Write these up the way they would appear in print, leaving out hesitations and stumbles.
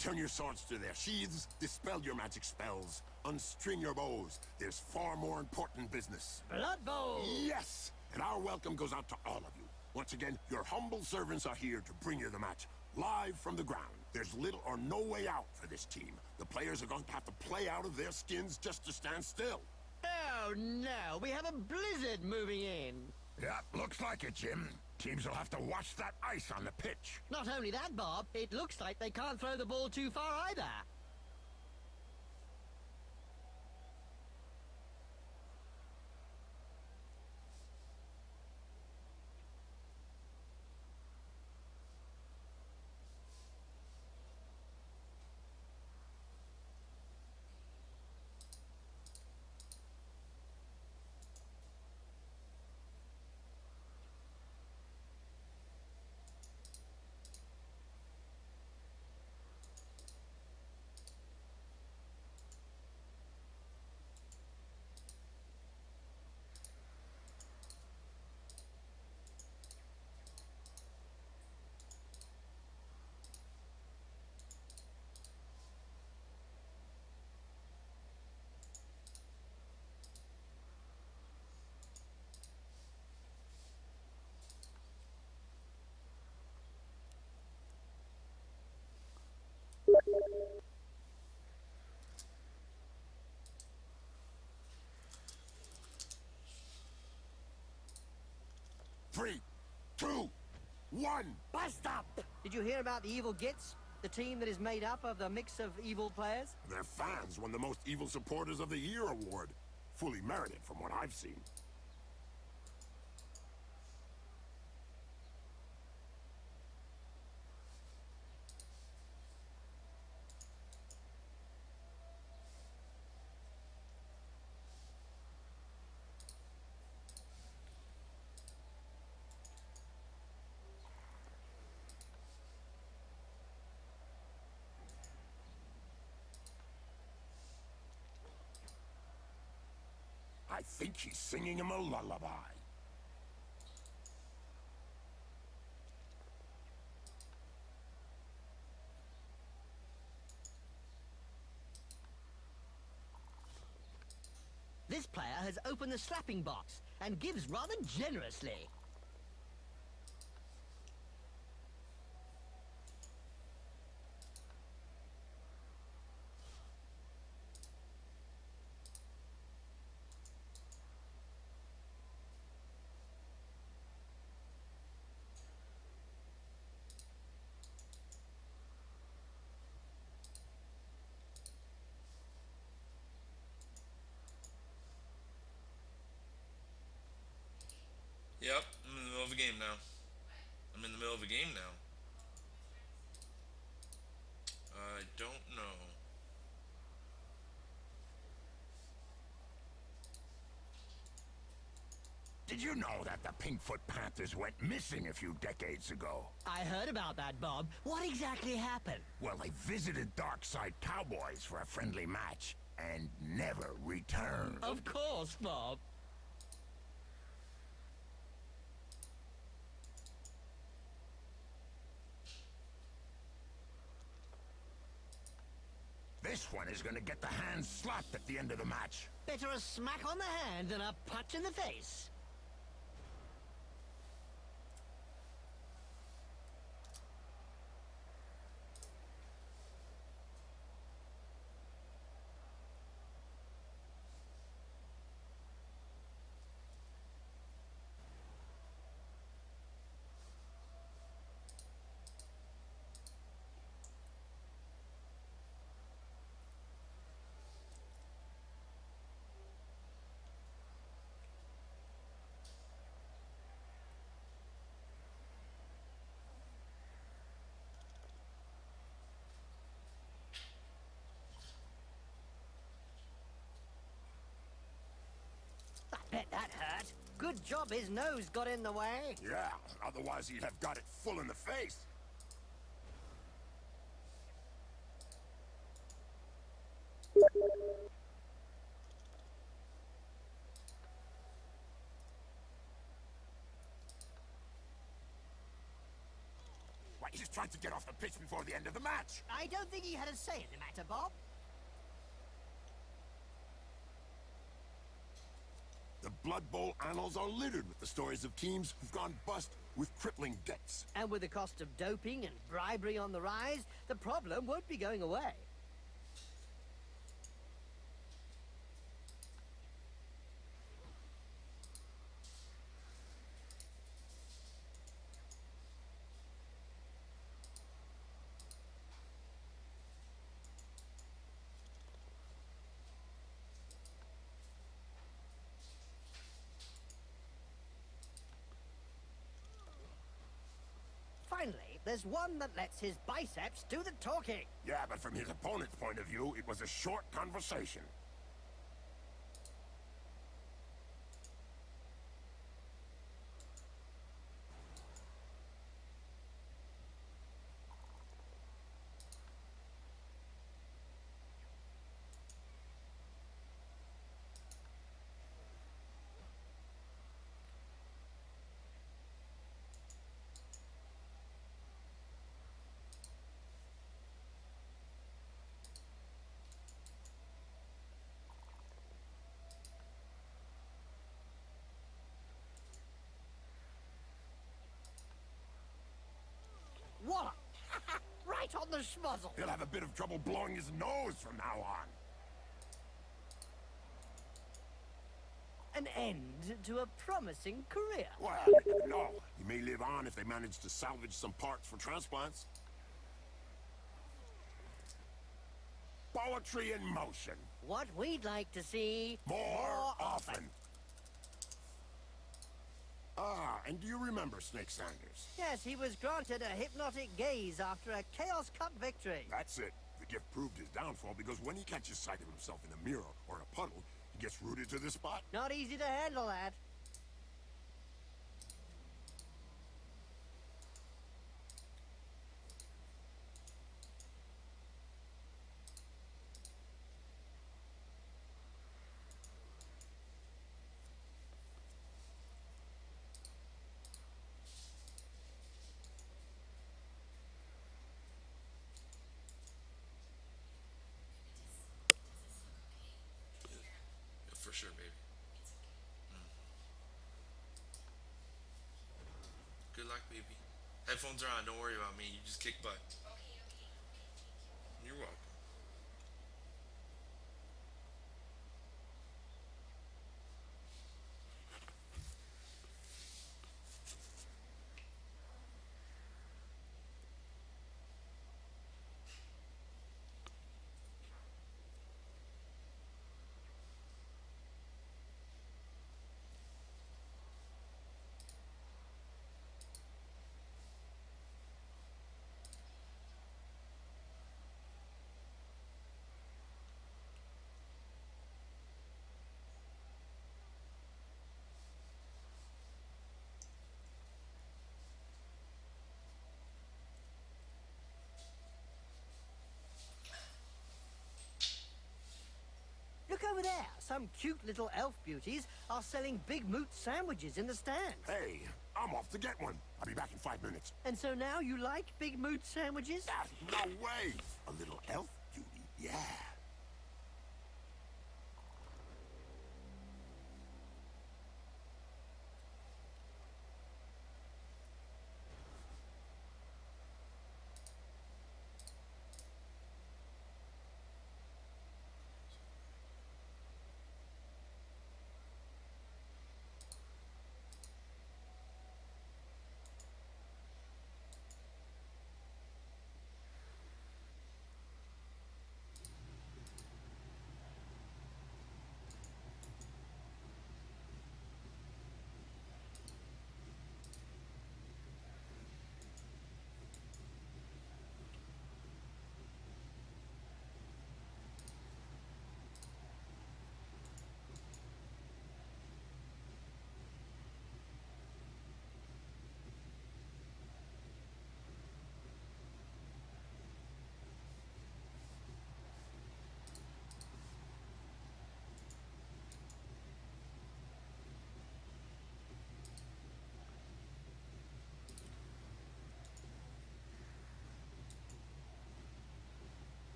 Return your swords to their sheaths, dispel your magic spells, unstring your bows. There's far more important business. Blood Bowl! Yes! And our welcome goes out to all of you. Once again, your humble servants are here to bring you the match, live from the ground. There's little or no way out for this team. The players are going to have to play out of their skins just to stand still. Oh no, we have a blizzard moving in. Yeah, looks like it, Jim. Teams will have to watch that ice on the pitch. Not only that, Bob, it looks like they can't throw the ball too far either. Three, two, one. Bust up! Did you hear about the Evil Gits? The team that is made up of the mix of evil players? Their fans won the Most Evil Supporters of the Year award. Fully merited from what I've seen. I think he's singing him a lullaby. This player has opened the slapping box and gives rather generously. Yep, I'm in the middle of a game now. I'm in the middle of a game now. I don't know. Did you know that the Pinkfoot Panthers went missing a few decades ago? I heard about that, Bob. What exactly happened? Well, they visited Darkside Cowboys for a friendly match and never returned. Of course, Bob. This one is gonna get the hand slapped at the end of the match. Better a smack on the hand than a punch in the face. I bet that hurt. Good job his nose got in the way. Yeah, otherwise he'd have got it full in the face. just tried to get off the pitch before the end of the match. I don't think he had a say in the matter, Bob. The Blood Bowl annals are littered with the stories of teams who've gone bust with crippling debts. And with the cost of doping and bribery on the rise, the problem won't be going away. Finally, there's one that lets his biceps do the talking. Yeah, but from his opponent's point of view, it was a short conversation. Wallop! Right on the schmuzzle. He'll have a bit of trouble blowing his nose from now on. An end to a promising career. Well, no. He may live on if they manage to salvage some parts for transplants. Poetry in motion. What we'd like to see More often. Ah, and do you remember Snake Sanders? Yes, he was granted a hypnotic gaze after a Chaos Cup victory. That's it. The gift proved his downfall because when he catches sight of himself in a mirror or a puddle, he gets rooted to the spot. Not easy to handle that. Yeah, for sure, baby. Good luck, baby. Headphones are on. Don't worry about me. You just kick butt. You're welcome. Look over there. Some cute little elf beauties are selling big moot sandwiches in the stands. Hey, I'm off to get one. I'll be back in 5 minutes. And so now you like big moot sandwiches? Ah, no way. A little elf beauty, yeah.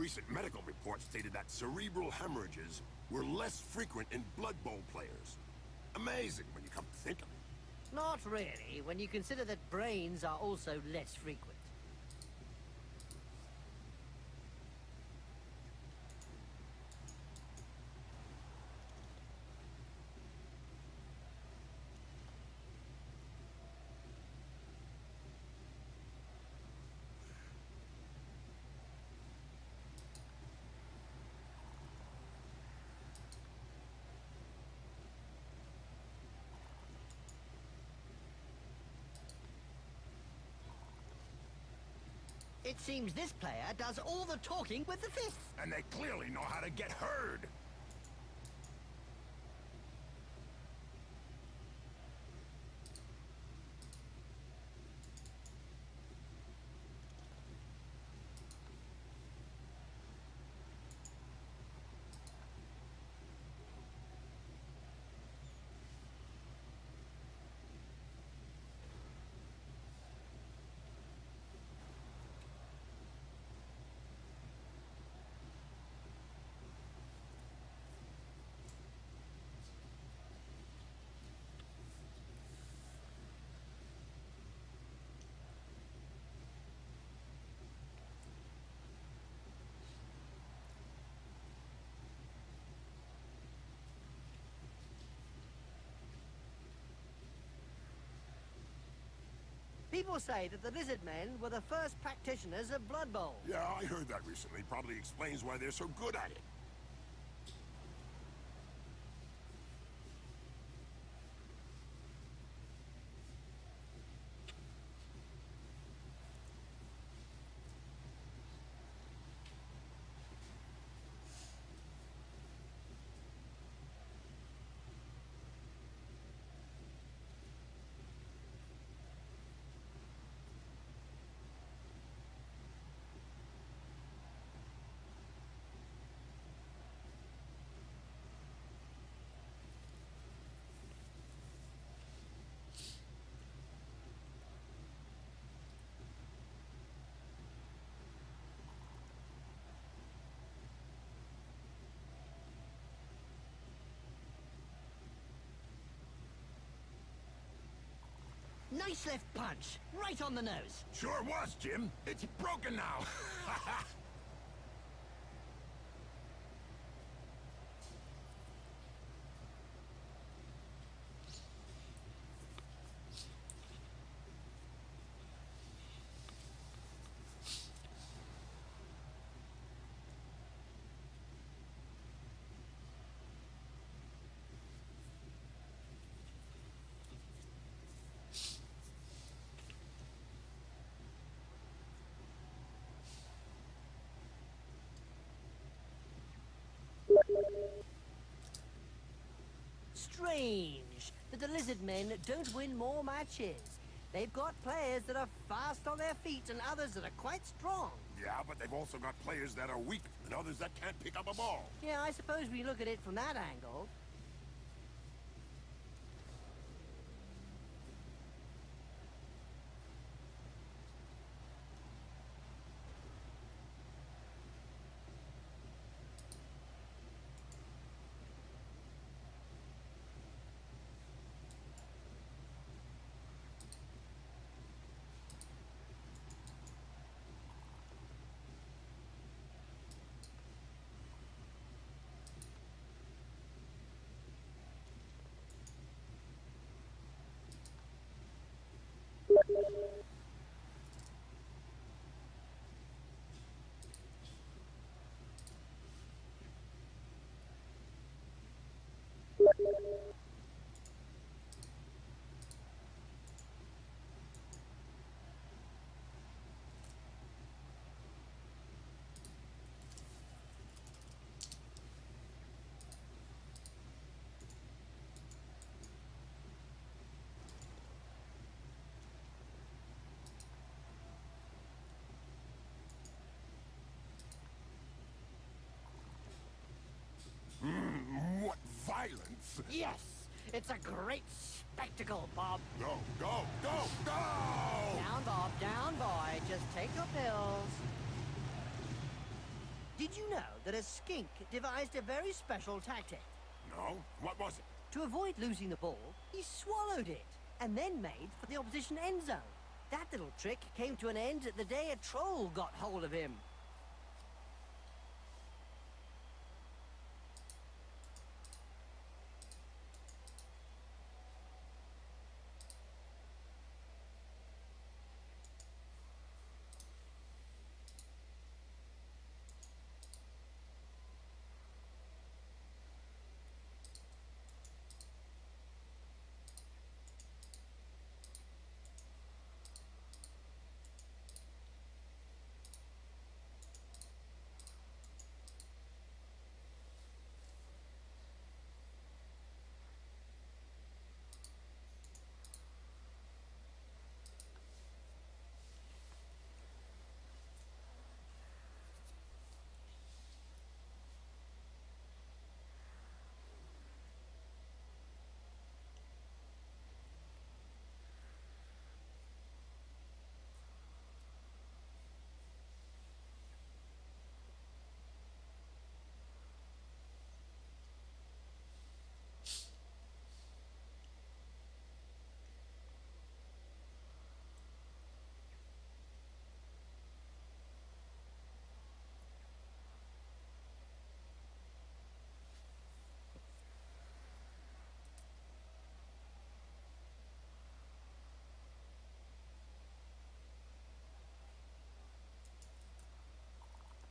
recent medical report stated that cerebral hemorrhages were less frequent in Blood Bowl players. Amazing when you come to think of it. Not really, when you consider that brains are also less frequent. It seems this player does all the talking with the fists. And they clearly know how to get heard. People say that the lizard men were the first practitioners of Blood Bowl. Yeah, I heard that recently. Probably explains why they're so good at it. Nice left punch, right on the nose. Sure was, Jim. It's broken now. Strange that the lizard men don't win more matches. They've got players that are fast on their feet and others that are quite strong. Yeah, but they've also got players that are weak and others that can't pick up a ball. Yeah, I suppose we look at it from that angle. What violence! Yes, it's a great spectacle, Bob. Go, go, go, go! Down, Bob, down, boy. Just take your pills. Did you know that a skink devised a very special tactic? No? What was it? To avoid losing the ball, he swallowed it and then made for the opposition end zone. That little trick came to an end the day a troll got hold of him.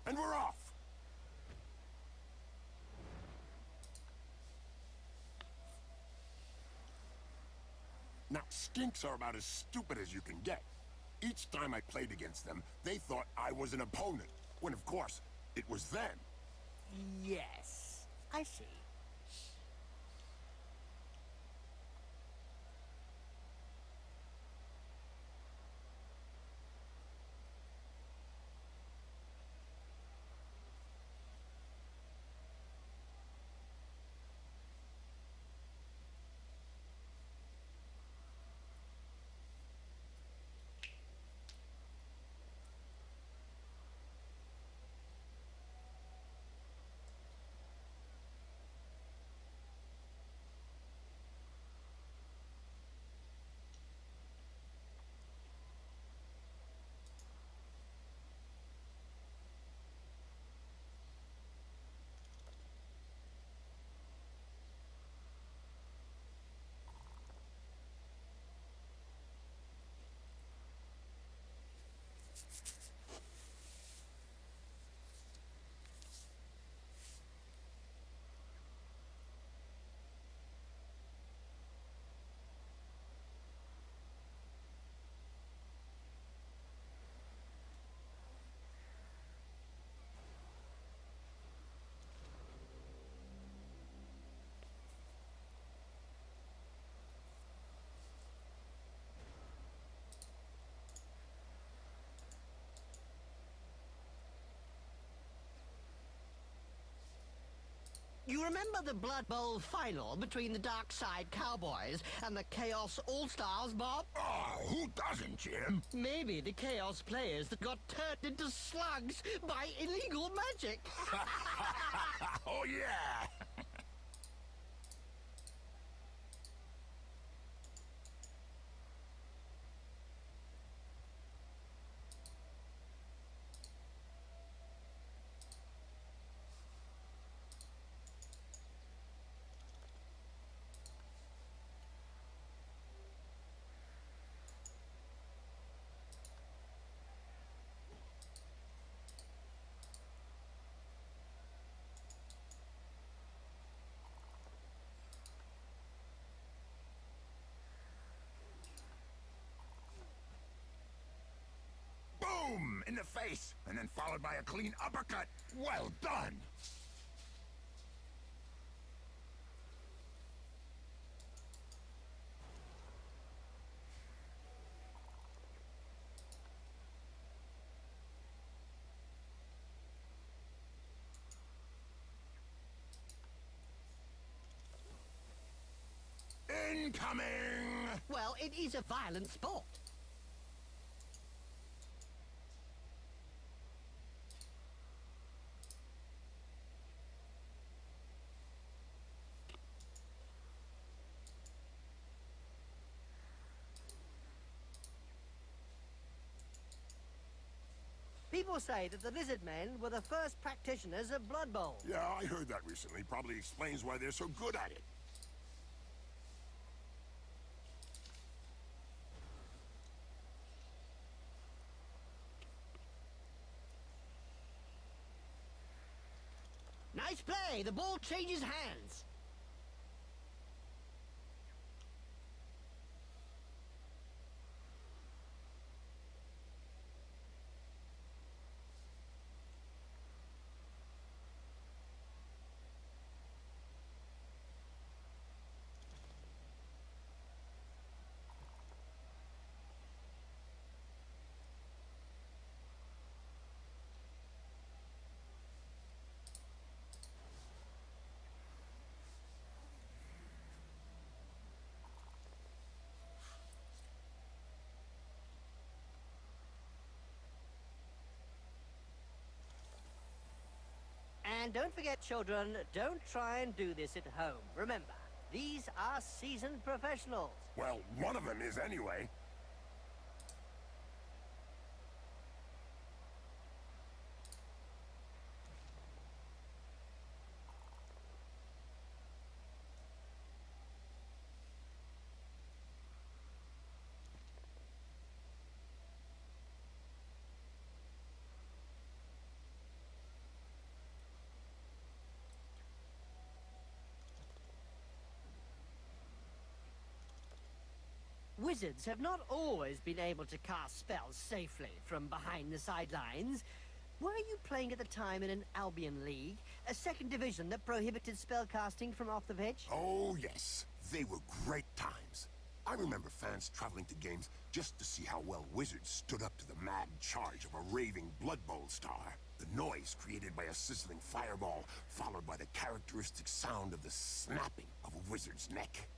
And we're off! Now, skinks are about as stupid as you can get. Each time I played against them, they thought I was an opponent, when of course, it was them. Yes, I see. You remember the Blood Bowl final between the Dark Side Cowboys and the Chaos All-Stars, Bob? Oh, who doesn't, Jim? Maybe the Chaos players that got turned into slugs by illegal magic. Oh, yeah. Boom! In the face, and then followed by a clean uppercut. Well done! Incoming! Well, it is a violent sport. People say that the lizard men were the first practitioners of Blood Bowl. Yeah, I heard that recently. Probably explains why they're so good at it. Nice play. The ball changes hands. And don't forget, children, don't try and do this at home. Remember, these are seasoned professionals. Well, one of them is anyway. Wizards have not always been able to cast spells safely from behind the sidelines. Were you playing at the time in an Albion League, a second division that prohibited spellcasting from off the pitch? Oh, yes. They were great times. I remember fans traveling to games just to see how well Wizards stood up to the mad charge of a raving Blood Bowl star. The noise created by a sizzling fireball, followed by the characteristic sound of the snapping of a wizard's neck.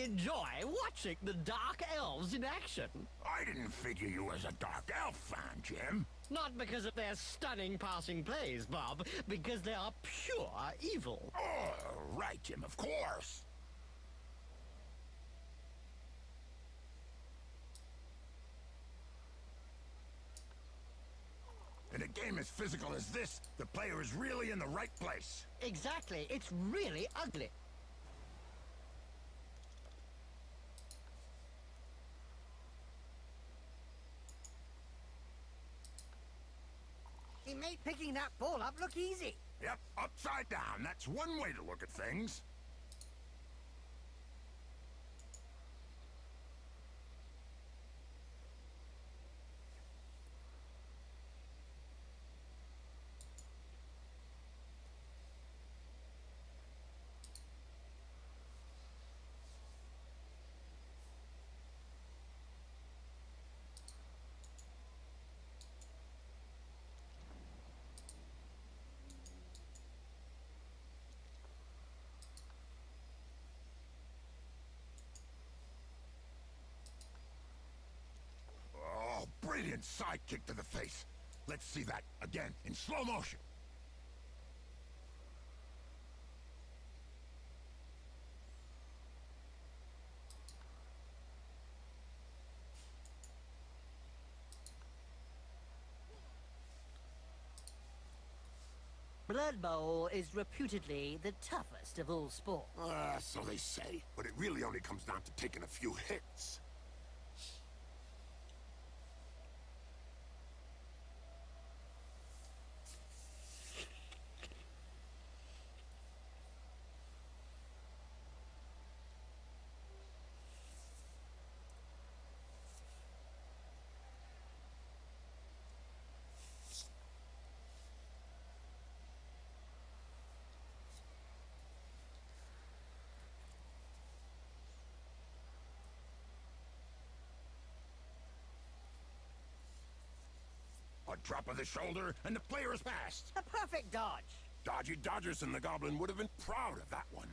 Enjoy watching the Dark Elves in action. I didn't figure you as a Dark Elf fan, Jim. Not because of their stunning passing plays, Bob, because they are pure evil. Oh, right, Jim, of course. In a game as physical as this, the player is really in the right place. Exactly. It's really ugly. He made picking that ball up look easy. Yep, upside down. That's one way to look at things. Brilliant side kick to the face. Let's see that again in slow motion. Blood Bowl is reputedly the toughest of all sports. So they say, but it really only comes down to taking a few hits. A drop of the shoulder, and the player is passed. A perfect dodge. Dodgy Dodgers and the Goblin would have been proud of that one.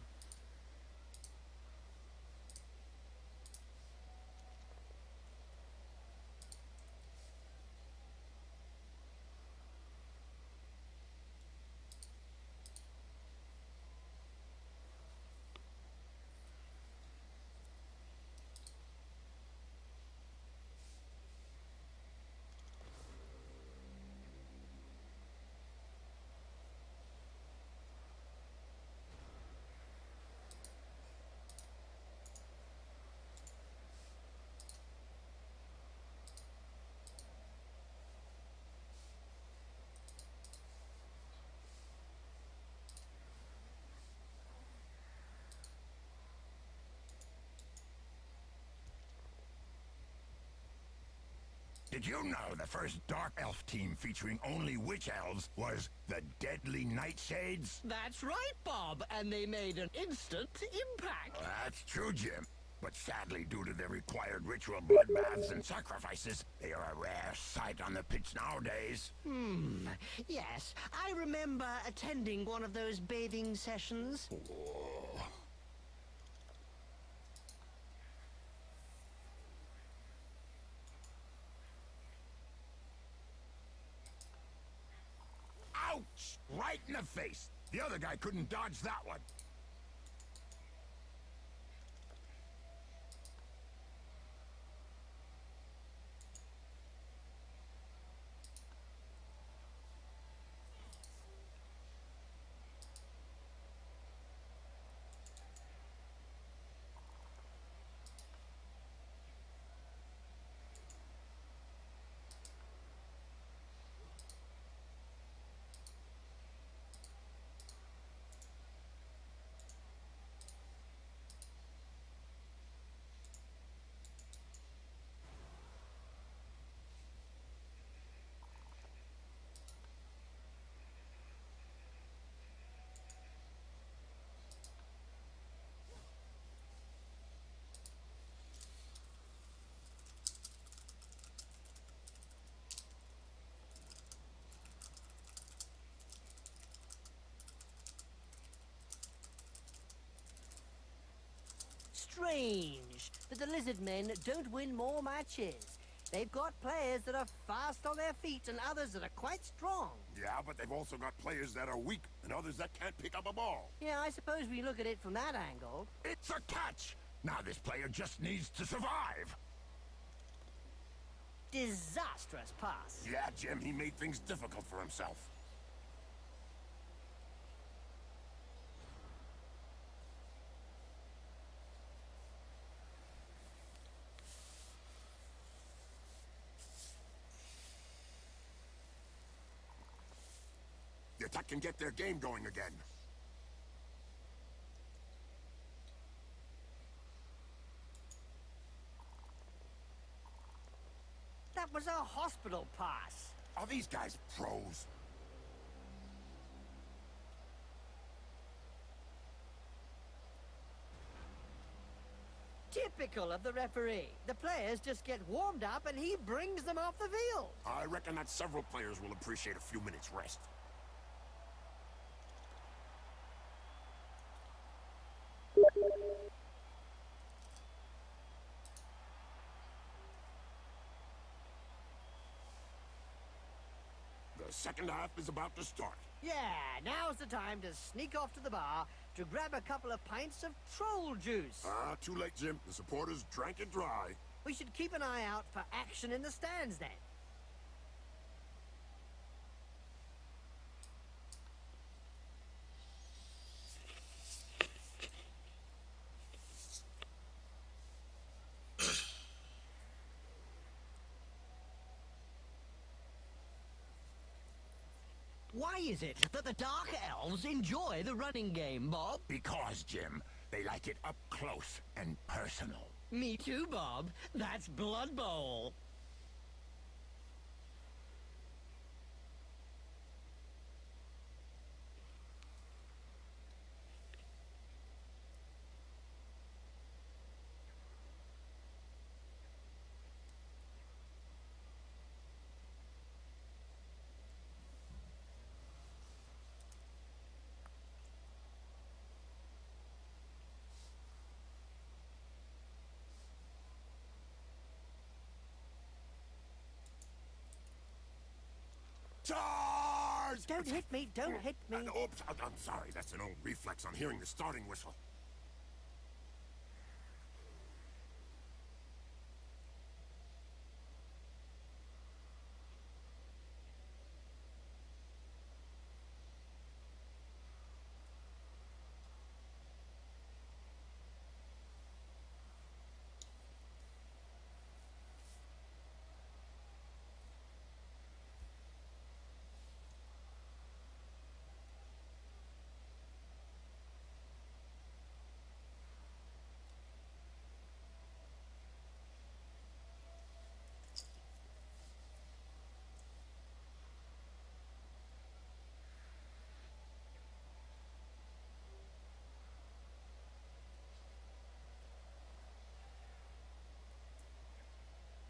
Did you know the first Dark Elf team featuring only Witch Elves was the Deadly Nightshades? That's right, Bob, and they made an instant impact. That's true, Jim. But sadly, due to the required ritual bloodbaths and sacrifices, they are a rare sight on the pitch nowadays. Yes, I remember attending one of those bathing sessions. Ouch! Right in the face. The other guy couldn't dodge that one. Strange that the Lizard Men don't win more matches. They've got players that are fast on their feet and others that are quite strong. Yeah, but they've also got players that are weak and others that can't pick up a ball. Yeah, I suppose we look at it from that angle. It's a catch! Now this player just needs to survive. Disastrous pass. Yeah, Jim, he made things difficult for himself. The attack can get their game going again. That was a hospital pass. Are these guys pros? Typical of the referee. The players just get warmed up and he brings them off the field. I reckon that several players will appreciate a few minutes rest. The second half is about to start. Yeah, now's the time to sneak off to the bar to grab a couple of pints of troll juice. Too late, Jim. The supporters drank it dry. We should keep an eye out for action in the stands then. Why is it that the Dark Elves enjoy the running game, Bob? Because, Jim, they like it up close and personal. Me too, Bob. That's Blood Bowl. Charge! Don't hit me, don't hit me. Oops, I'm sorry. That's an old reflex on hearing the starting whistle.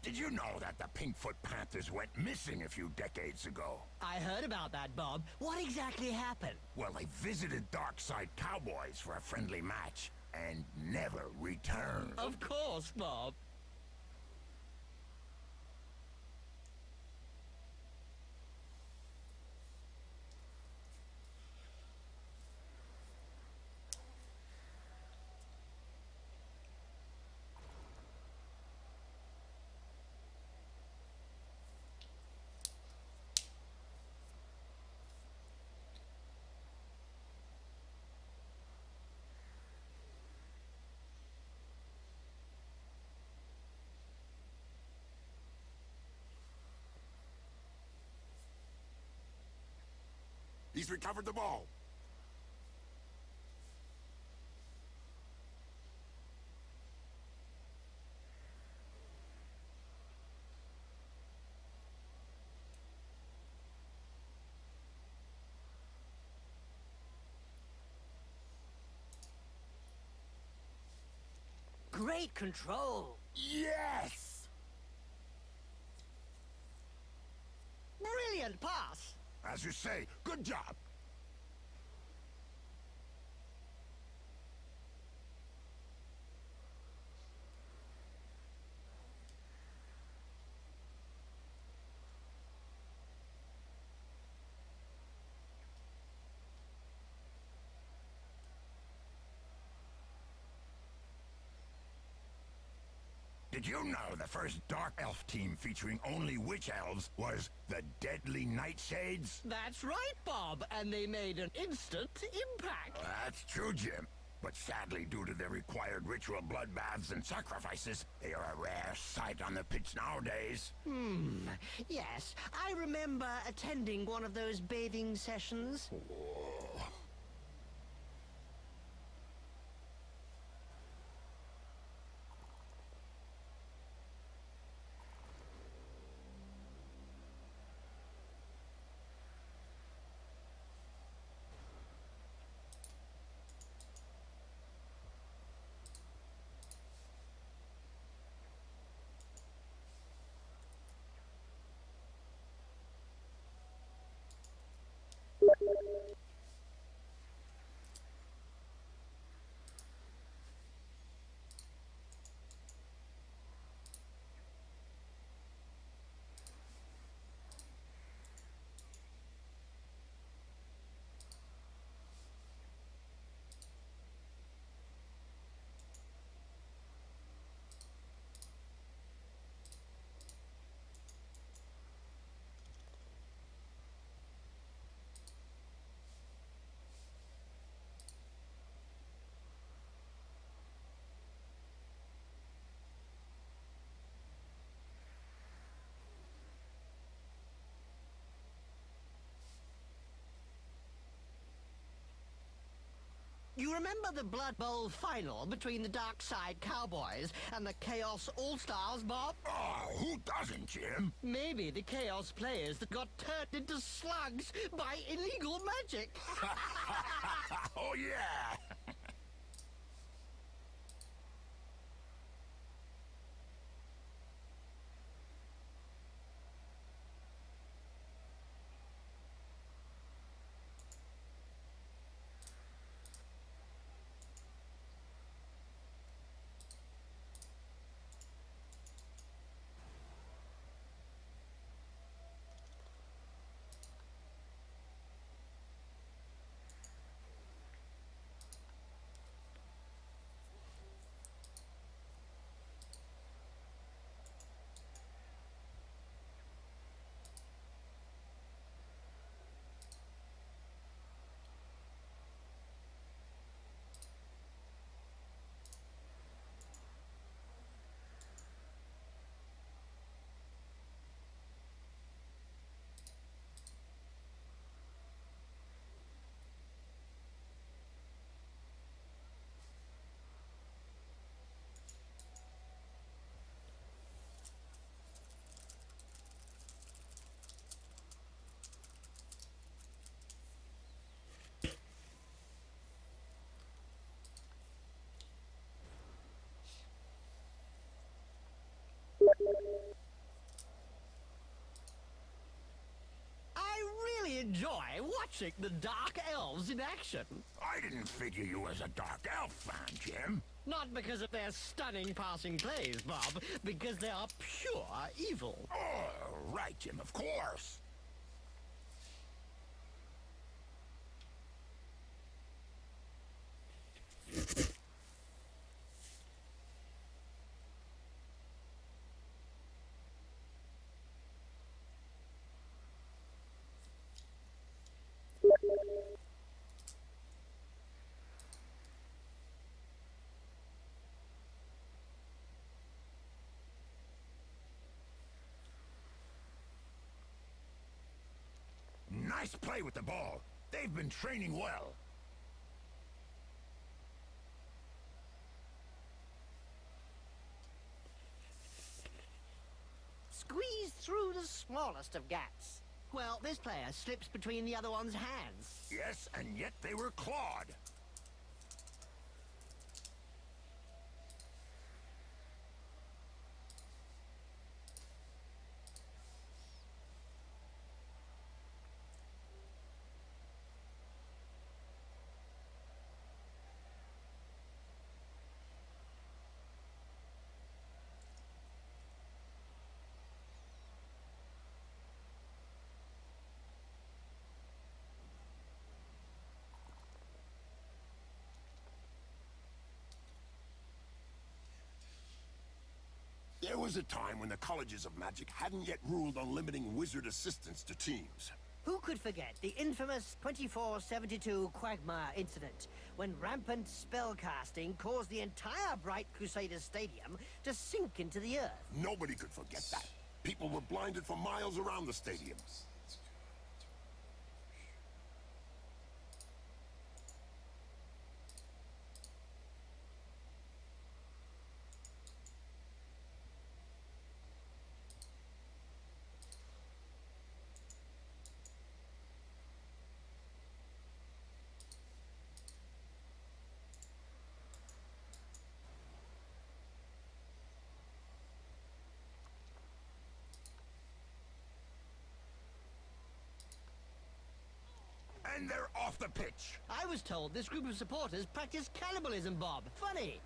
Did you know that the Pinkfoot Panthers went missing a few decades ago? I heard about that, Bob. What exactly happened? Well, they visited Darkside Cowboys for a friendly match and never returned. Of course, Bob. He's recovered the ball. Great control. Yes! Brilliant pass. As you say, good job. Did you know the first Dark Elf team featuring only Witch Elves was the Deadly Nightshades? That's right, Bob. And they made an instant impact. That's true, Jim. But sadly, due to their required ritual bloodbaths and sacrifices, they are a rare sight on the pitch nowadays. Yes, I remember attending one of those bathing sessions. remember the Blood Bowl final between the Dark Side Cowboys and the Chaos All-Stars, Bob? Oh, who doesn't, Jim? Maybe the Chaos players that got turned into slugs by illegal magic. Oh, yeah. I really enjoy watching the Dark Elves in action. I didn't figure you as a Dark Elf fan, Jim. Not because of their stunning passing plays, Bob, because they are pure evil. Oh, right, Jim, of course. Nice play with the ball. They've been training well. Squeeze through the smallest of gaps. Well, this player slips between the other one's hands. Yes, and yet they were clawed. There was a time when the colleges of magic hadn't yet ruled on limiting wizard assistants to teams. Who could forget the infamous 2472 Quagmire incident, when rampant spellcasting caused the entire Bright Crusaders Stadium to sink into the earth? Nobody could forget that. People were blinded for miles around the stadium. And they're off the pitch. I was told this group of supporters practice cannibalism, Bob. Funny.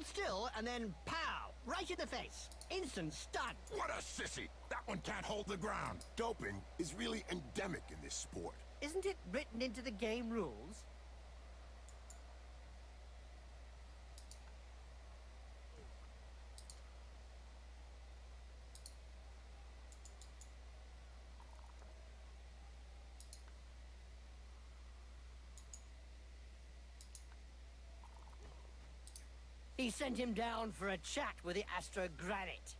Hold still, and then pow! Right in the face. Instant stun. What a sissy! That one can't hold the ground. Doping is really endemic in this sport. Isn't it written into the game rules? He sent him down for a chat with the Astro Granite.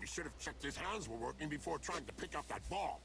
He should have checked his hands were working before trying to pick up that ball.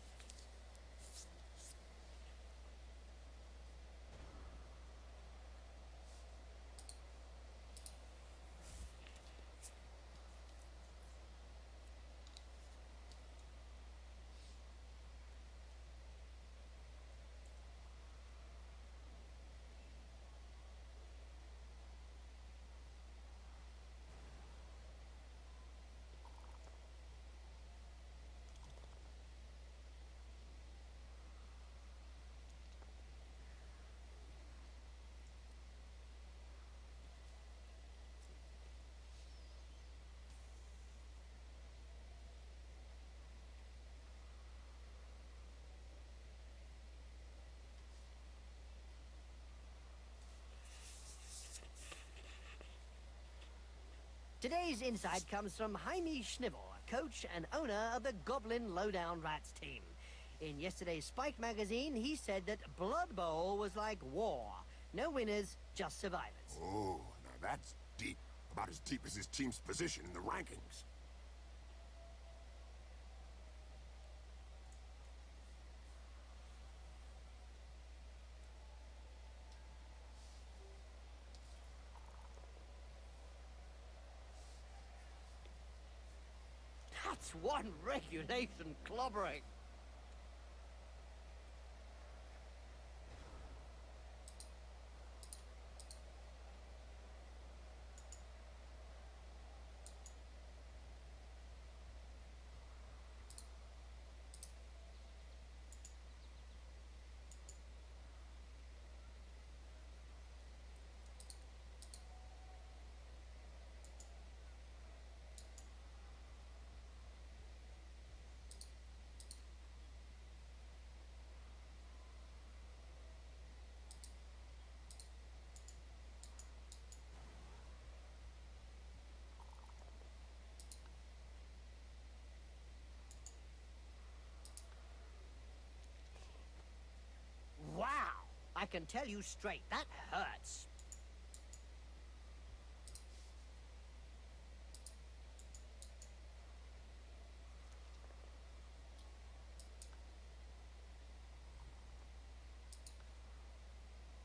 Today's insight comes from Jaime Schnivel, coach and owner of the Goblin Lowdown Rats team. In yesterday's Spike magazine, he said that Blood Bowl was like war. No winners, just survivors. Oh, now that's deep. About as deep as his team's position in the rankings. That's one regulation clobbering. Wow! I can tell you straight, that hurts.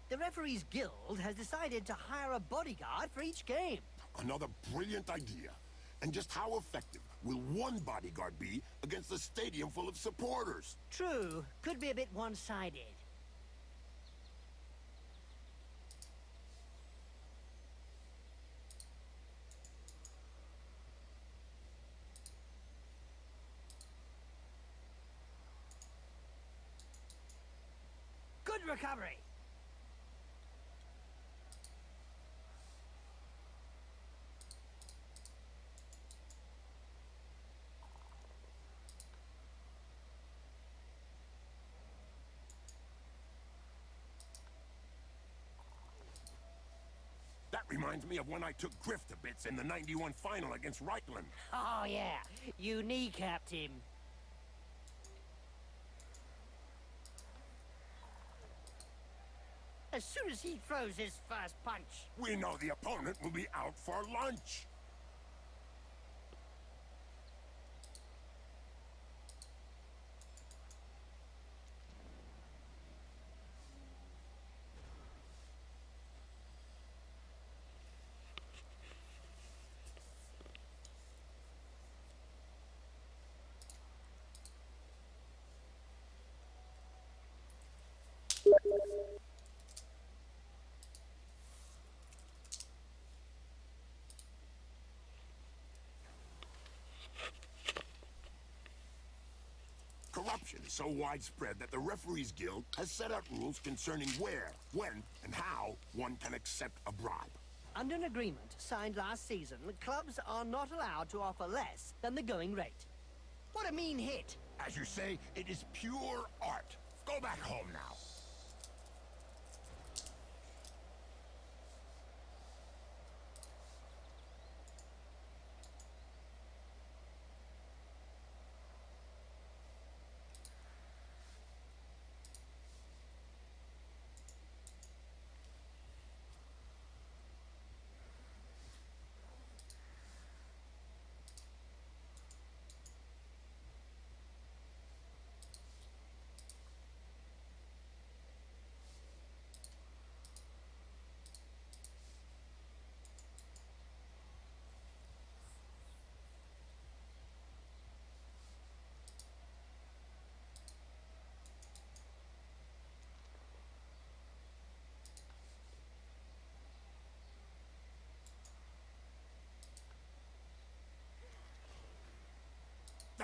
The Referees Guild has decided to hire a bodyguard for each game. Another brilliant idea. And just how effective will one bodyguard be against a stadium full of supporters? True, could be a bit one-sided. Good recovery. That reminds me of when I took Griff to bits in the 91 final against Reichland. Oh, yeah. You kneecapped him. As soon as he throws his first punch. We know the opponent will be out for lunch. is so widespread that the Referees Guild has set out rules concerning where, when, and how one can accept a bribe. Under an agreement signed last season, clubs are not allowed to offer less than the going rate. What a mean hit! As you say, it is pure art. Go back home now.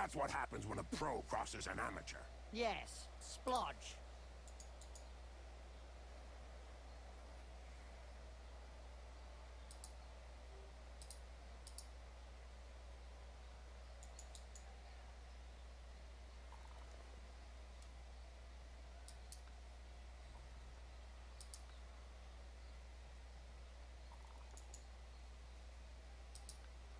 That's what happens when a pro crosses an amateur. Yes, splodge.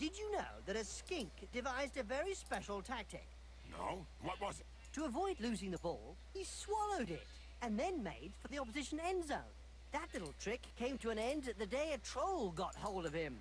Did you know that a skink devised a very special tactic? No? What was it? To avoid losing the ball, he swallowed it, and then made for the opposition end zone. That little trick came to an end the day a troll got hold of him.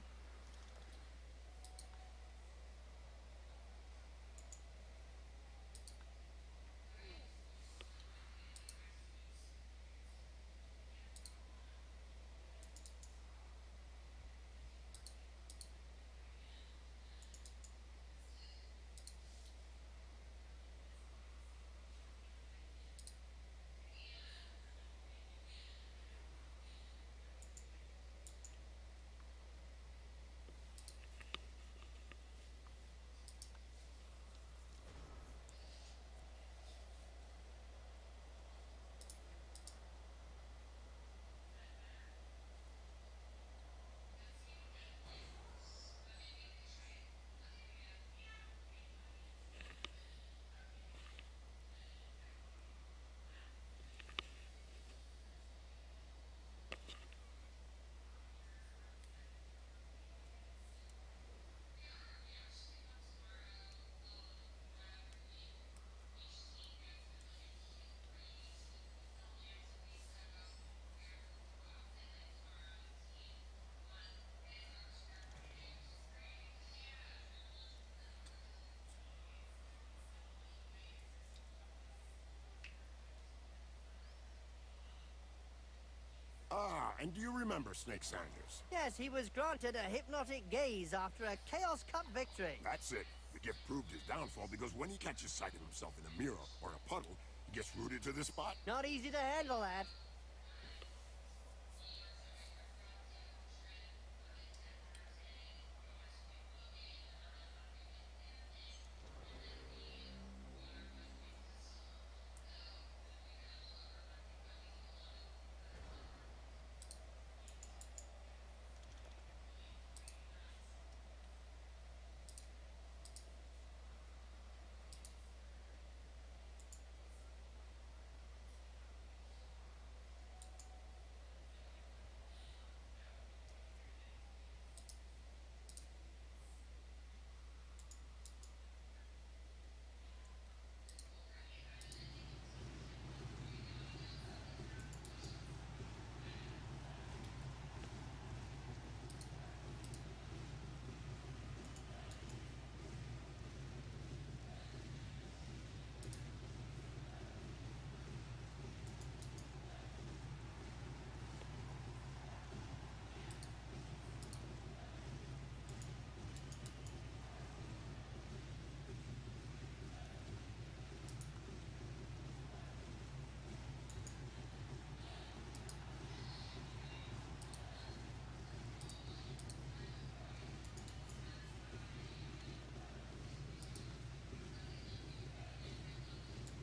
Ah, and do you remember Snake Sanders? Yes, he was granted a hypnotic gaze after a Chaos Cup victory. That's it. The gift proved his downfall because when he catches sight of himself in a mirror or a puddle, he gets rooted to the spot. Not easy to handle that.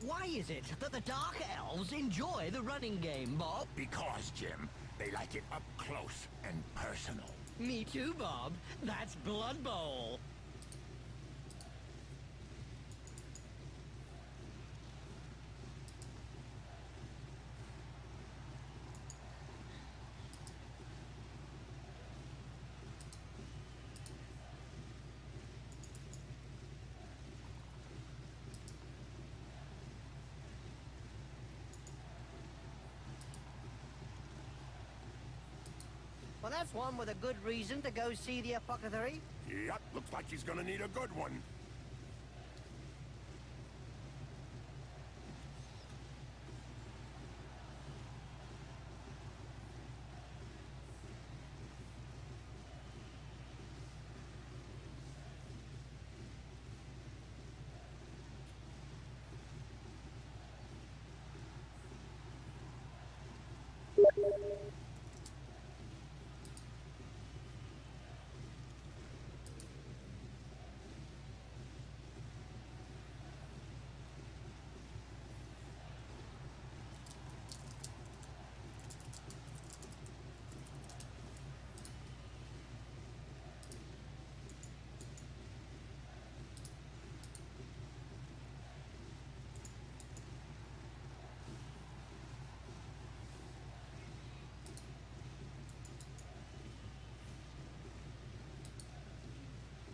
Why is it that the Dark Elves enjoy the running game, Bob? Because, Jim, they like it up close and personal. Me too, Bob. That's Blood Bowl. Well, that's one with a good reason to go see the apothecary. Yep, looks like he's gonna need a good one.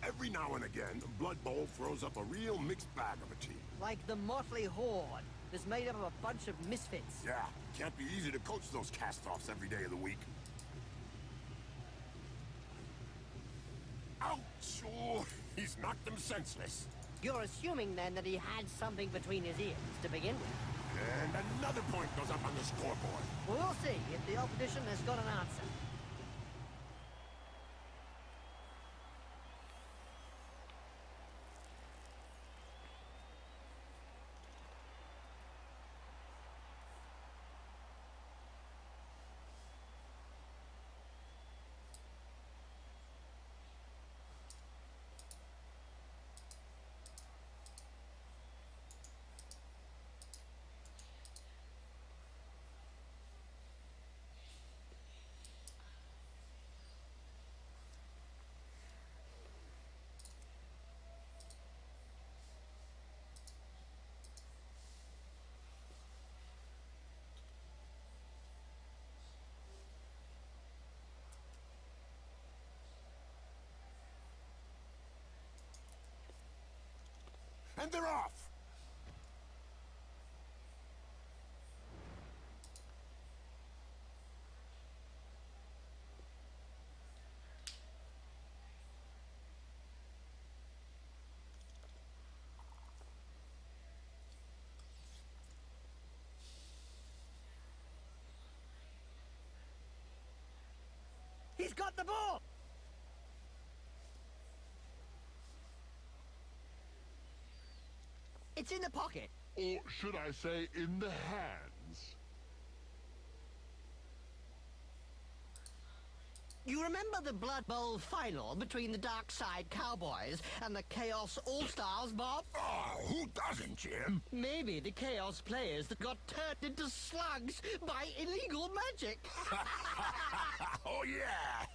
Every now and again, Blood Bowl throws up a real mixed bag of a team. Like the Motley Horde, that's made up of a bunch of misfits. Yeah, can't be easy to coach those cast-offs every day of the week. Ouch! Oh, he's knocked him senseless. You're assuming, then, that he had something between his ears to begin with. And another point goes up on the scoreboard. We'll see if the opposition has got an answer. And they're off! He's got the ball! It's in the pocket. Or should I say, in the hands? You remember the Blood Bowl final between the Dark Side Cowboys and the Chaos All-Stars, Bob? Oh, who doesn't, Jim? Maybe the Chaos players that got turned into slugs by illegal magic. Oh, yeah!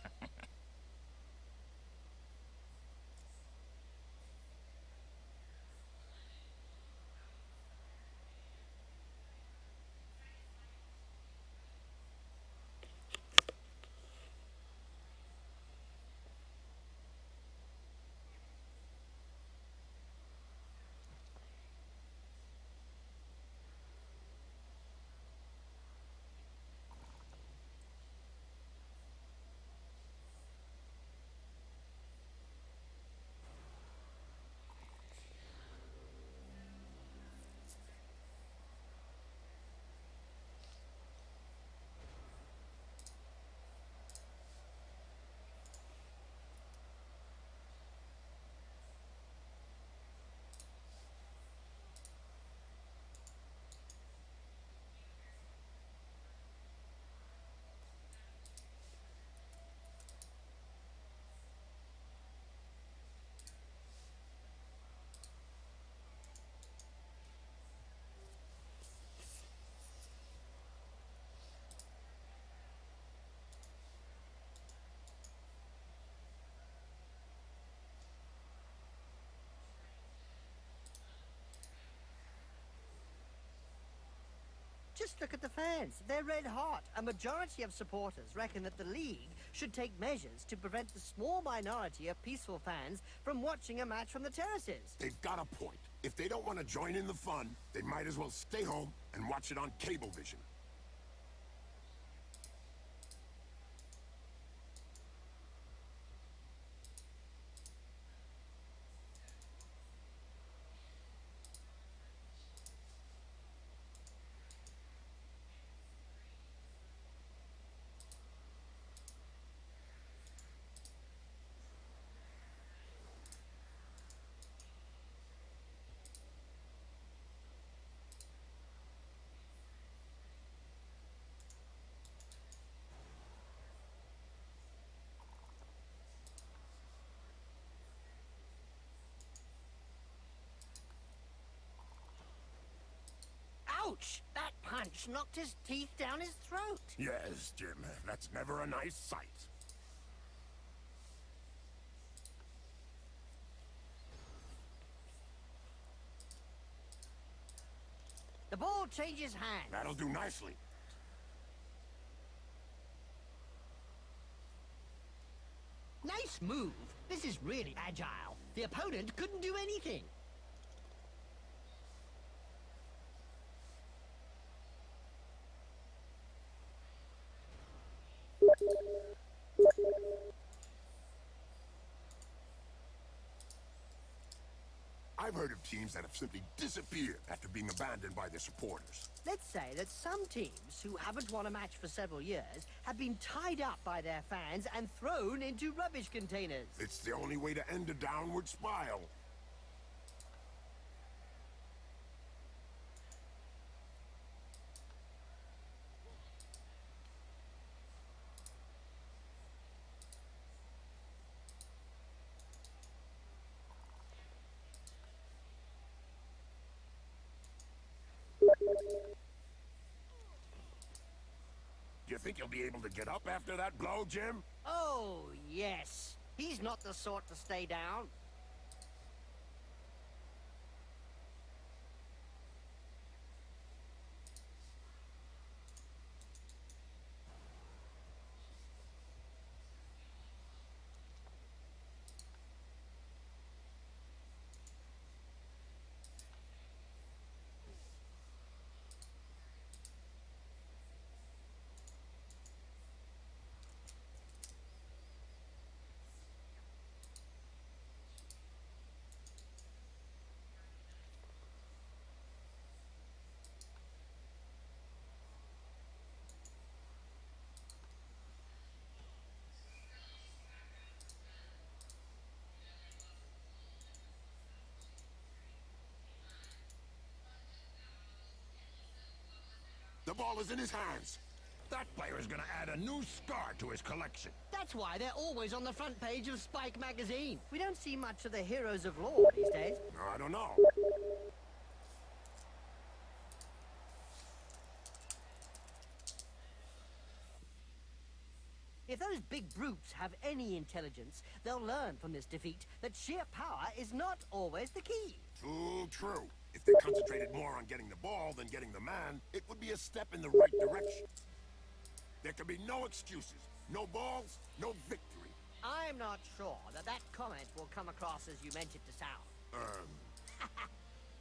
Just look at the fans. They're red hot. A majority of supporters reckon that the league should take measures to prevent the small minority of peaceful fans from watching a match from the terraces. They've got a point. If they don't want to join in the fun, they might as well stay home and watch it on Cablevision. Ouch! That punch knocked his teeth down his throat. Yes, Jim, that's never a nice sight. The ball changes hands. That'll do nicely. Nice move. This is really agile. The opponent couldn't do anything. I've heard of teams that have simply disappeared after being abandoned by their supporters. Let's say that some teams who haven't won a match for several years have been tied up by their fans and thrown into rubbish containers. It's the only way to end a downward spiral. You think you'll be able to get up after that blow, Jim? Oh, yes. He's not the sort to stay down. The ball is in his hands. That player is gonna add a new scar to his collection. That's why they're always on the front page of Spike magazine. We don't see much of the heroes of lore these days. I don't know. If those big brutes have any intelligence, they'll learn from this defeat that sheer power is not always the key. Too true. If they concentrated more on getting the ball than getting the man, it would be a step in the right direction. There can be no excuses. No balls, no victory. I'm not sure that that comment will come across as you meant it to sound.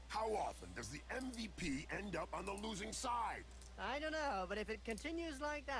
How often does the MVP end up on the losing side? I don't know, but if it continues like that...